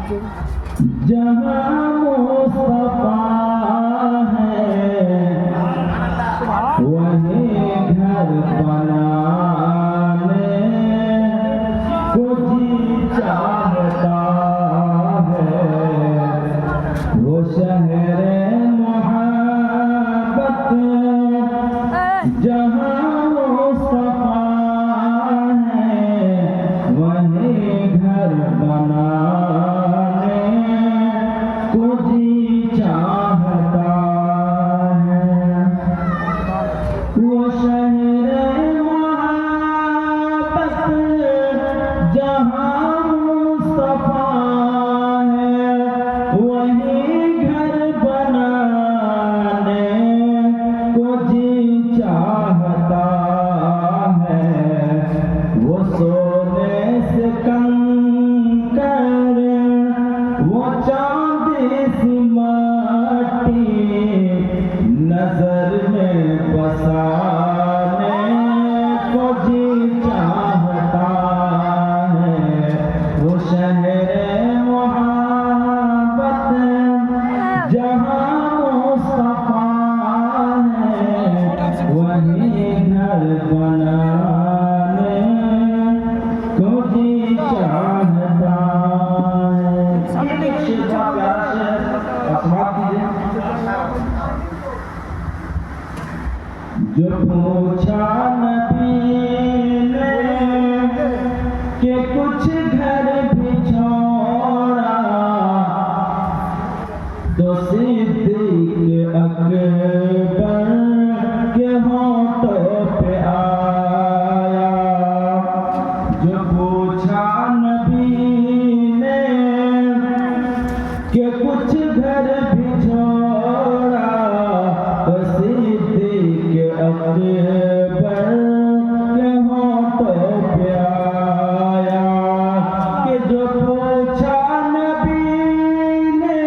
جہاں مصطفیٰ ہے وہیں گھر بنانے کو جی چاہتا ہے، وہ شہر محبت جہاں مصطفیٰ ہے وہیں گھر بنانے کو جی چاہتا ہے، وہ شہر محبت جہاں مصطفیٰ ہے وہیں گھر بنانے کو جی چاہتا ہے، وہ سونے سے کنکر وہ چاندی سی مٹی نظر میں بسانے کو جی چاہتا ہے، وہ شہر محبت جہاں مصطفیٰ ہے وہیں گھر بنانے کو جی چاہتا ہے۔ جو پوچھا نبی نے کہ کچھ گھر بھی چھوڑا تو صدیق اکبر کے ہونٹوں پہ آیا، جو پوچھا نبی نے کہ کچھ گھر بھی چھوڑا تو صدیق اکبر کے ہونٹوں پہ آیا، کہ جو پوچھا نبی نے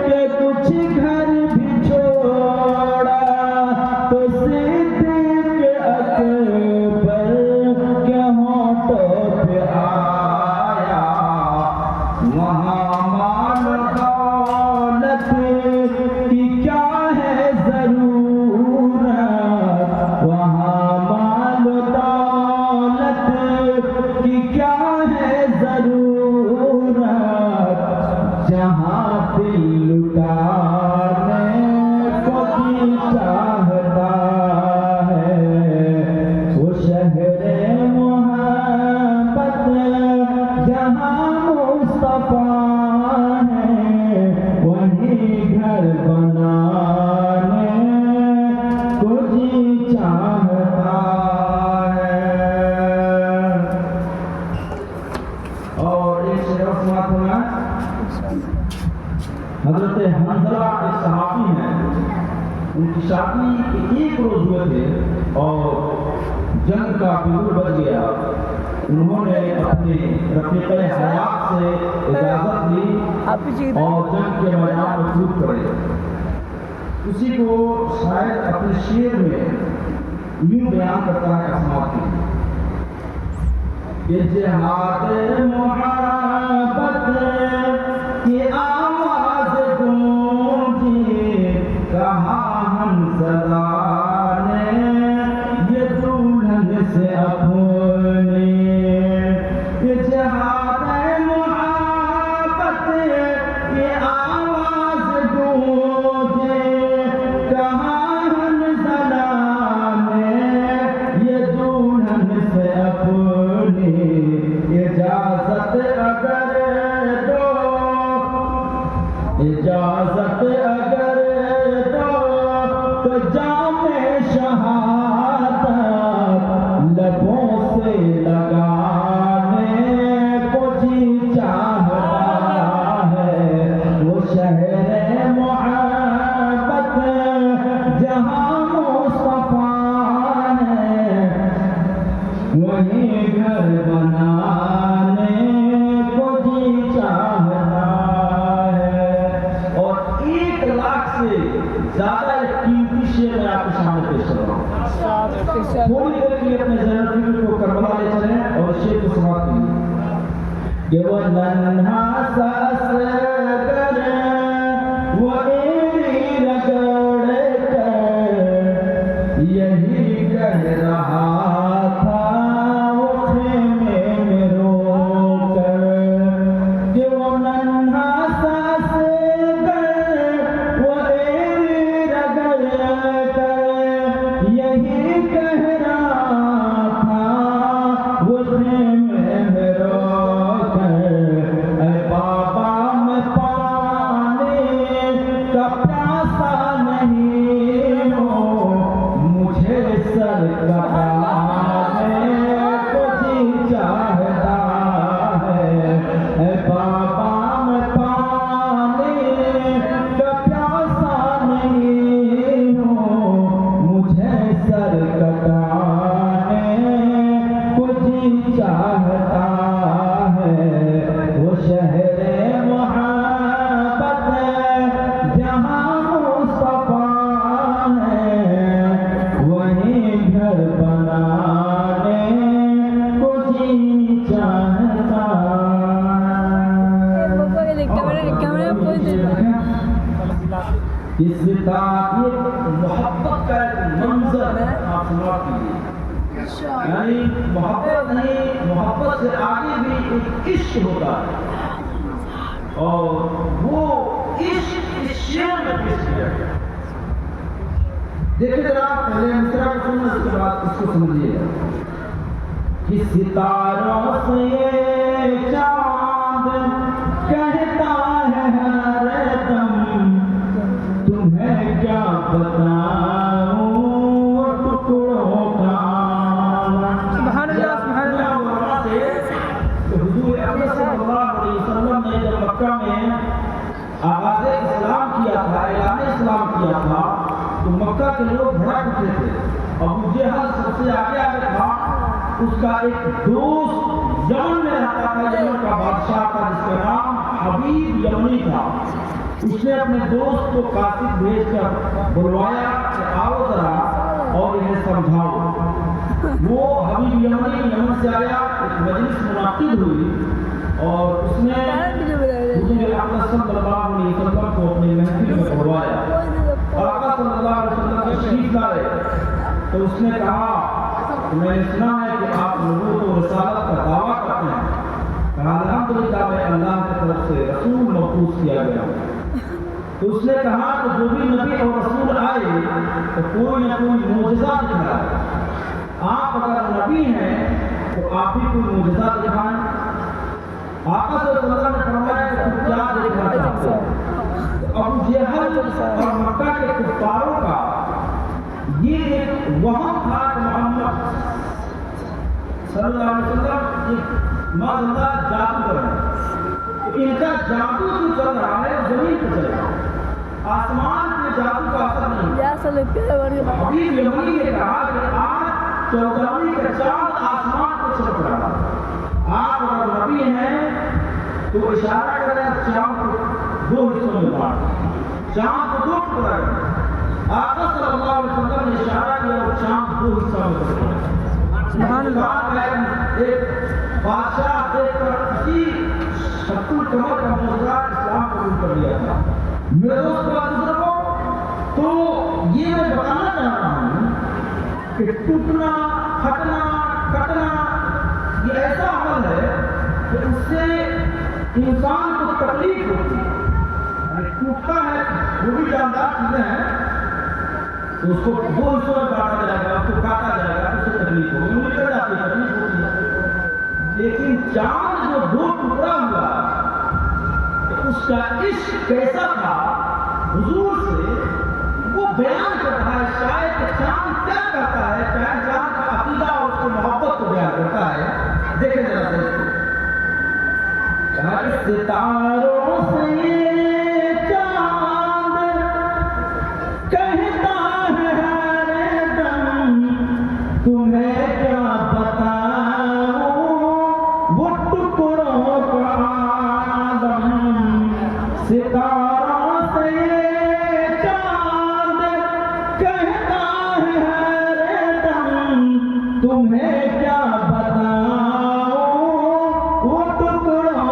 کہ کچھ گھر بھی چھوڑا تو صدیق اکبر کے ہونٹوں پہ آیا، وہاں مال دولت کی کیا ہے ضرورت، وہاں مال دولت کی کیا ہے ضرورت، جہاں دل لٹانے کو جی چاہتا ہے، وہ شہر محبت جہاں مصطفیٰ ہے وہیں گھر بنانے کو جی چاہتا ہے۔ اور ایک شعر سناتا ہوں میں، حضرت حنظلہ ایک صحابی ہیں، ان کی شادی کے ایک روز ہوئے تھے اور جنگ کا بگل بج گیا، انہوں نے اپنے رفیق حیات سے اجازت لی اور جنگ کے میدان میں کود پڑے۔ اسی کو شاید اپنے شعر میں یوں بیان کرتا ہے اسماعیل کہ جہاد محبت کی آواز گونجی کہاں حنظلہ نے یہ دلہن سے اپنی، یہ جہاد محبت کی آواز گونجی کہاں حنظلہ نے یہ دلہن سے اپنی، اجازت اگر دو، اجازت اگر دو تو جام شہادت لبوں سے لگانے کو جی چاہتا ہے، وہ شہر محبت جہاں مصطفیٰ ہے وہیں گھر بنانے کو جی چاہتا ہے۔ اور 1,00,000 سے زیادہ ایک قیمتی شعر میں آپ کے سامنے پیش کر رہا ہوں۔ تھوڑی دیر کے لیے اپنے ذہن کو کربلا لے چلیں اور شعر کو سماعت کیجیے۔ کہ وہ ننھا سا اصغر وہ ایڑی رگڑ کر یہی کہہ رہا تھا وہ خیمے میں رو کر کہ وہ ننھا سا اصغر وہ ایڑی رگڑ کر یہی کہہ رہا تھا وہ خیمے میں رو کر اے بابا میں پانی کا پیاسا نہیں ہوں مجھے سر کٹانے کو جی چاہتا ہے اے بابا میں پانی کا پیاسا نہیں ہوں مجھے سر کٹانے کو جی چاہتا ہے وہ شہر محبت جہاں مصطفیٰ ہے وہیں گھر بنانے کو جی چاہتا اس یہ محبت کا ایک منظر آپ سنا کیجیے یعنی محبت نہیں محبت سے آگے بھی ایک عشق ہوتا ہے اور وہ عشق اس شعر میں پیش کیا گیا دیکھیں ذرا پہلے مصرع کو سننا اس کے بعد اس کو سمجھیے کہ ستاروں سے یہ چاند کہتا ہے ہر دم تمہیں کیا بتاؤں وہ ٹکڑوں کا سبحان اللہ سبحان اللہ حضور اکرم صلی اللہ علیہ وسلم نے جب مکہ میں آغاز اسلام کیا تھا اعلان اسلام کیا تھا تو مکہ کے لوگ بھڑک اٹھے تھے ابو جہل سب سے آگے تھا اس کا ایک دوست یمن میں رہتا تھا یمن کا بادشاہ تھا جس کا نام حبیب یمنی تھا اس نے اپنے دوست کو کاتب بھیج کر بلوایا کہ آؤ ذرا اور انہیں سمجھاؤ وہ حبیب یمنی یمن سے آیا ایک مجلس منعقد ہوئی اور اس نے حضور اکرم صلی اللہ علیہ وسلم کو اپنی محفل میں بلوایا اور آقا صلی اللہ علیہ وسلم کے شریف لائے تو اس نے کہا کہ میں نے سنا ہے کہ آپ نبوت و رسالت کا دعویٰ کرتے ہیں کہا الحمدللہ میں اللہ کی طرف سے رسول مبعوث کیا گیا تو اس نے کہا کہ جو بھی نبی اور رسول آئے تو کوئی نہ کوئی معجزہ دکھائے آپ اگر نبی ہیں تو آپ بھی کوئی معجزہ دکھائیں آقا صلی اللہ علیہ وسلم نے فرمایا کہ تم کیا دیکھنا چاہتے ہو ابو جہل اور مکہ کے کفاروں کا یہ ایک وہم تھا کہ محمد صلی اللہ علیہ وسلم ایک معجزہ جادوگر ہے ان کا جادو جو چل رہا ہے زمین پہ چل رہا ہے آسمان کے جادو کا اثر نہیں حبیب یمنی نے کہا کہ آج چودھویں کا چاند آسمان پہ چمک رہا ہے آپ اگر نبی ہیں تو اشارہ کریں چاند کو دو حصوں میں بانٹ چاند کو دو ٹکڑا کریں آقا صلی اللہ علیہ وسلم نے اشارہ کیا اور چاند دو حصوں میں بانٹ سبحان اللہ ایک بادشاہ دیکھ کر اسی شکل کمر کا معجزہ اسلام قبول کر لیا تھا میرے دوست بزرگوں تو یہ میں بتانا چاہ رہا ہوں کہ ٹوٹنا پھٹنا کٹنا یہ ایسا عمل ہے کہ اس سے انسان کو تکلیف ہوتی ہے ٹوٹتا ہے وہ بھی جاندار چیزیں ہیں تو اس کو دو حصوں میں کاٹا جائے گا اس کو کاٹا جائے گا اس سے تکلیف ہوگی وہ نکل جاتی ہے تکلیف ہوتی ہے لیکن چاند جو دو ٹکڑا ہوا اس کا عشق کیسا تھا حضور سے وہ بیان کر رہا ہے شاید کہ چاند کیا کرتا ہے چاند کا عقیدہ اور اس کو محبت کو بیان کرتا ہے دیکھیں ذرا سے کہا کہ ستاروں سے چاند کہتا ہے ہر دم تمہیں کیا بتاؤں وہ ٹکڑوں کا عالم ستاروں سے چاند کہتا ہے ہر دم تمہیں کیا بتاؤں وہ ٹکڑوں